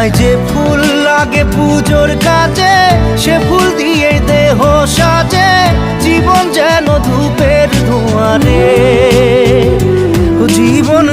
দুনিয়ায় যে ফুল লাগে পুজোর কাজে, সে ফুল দিয়ে দেহ সাজে, জীবন যেন ধূপের ধোঁয়ারে। জীবন